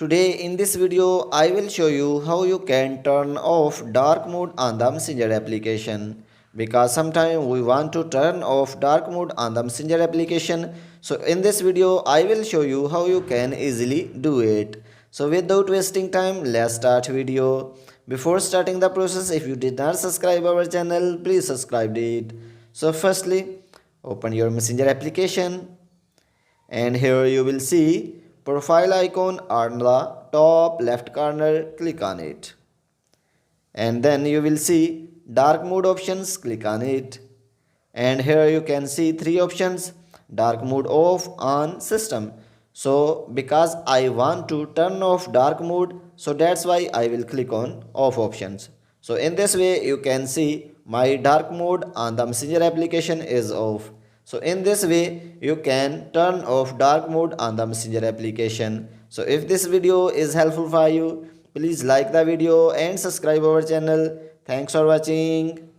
Today in this video I will show you how you can turn off dark mode on the Messenger application, because sometimes we want to turn off dark mode on the Messenger application. So in this video I will show you how you can easily do it. So without wasting time, let's start video. Before starting the process, if you did not subscribe our channel, please subscribe it. So firstly, open your Messenger application, and here you will see profile icon on the top left corner. Click on it, and then you will see dark mode options. Click on it, and here you can see three options: dark mode off, on, system. So because I want to turn off dark mode, so that's why I will click on off options. So in this way you can see my dark mode on the Messenger application is off. So in this way you can turn off dark mode on the Messenger application. So if this video is helpful for you, please like the video and subscribe our channel. Thanks for watching.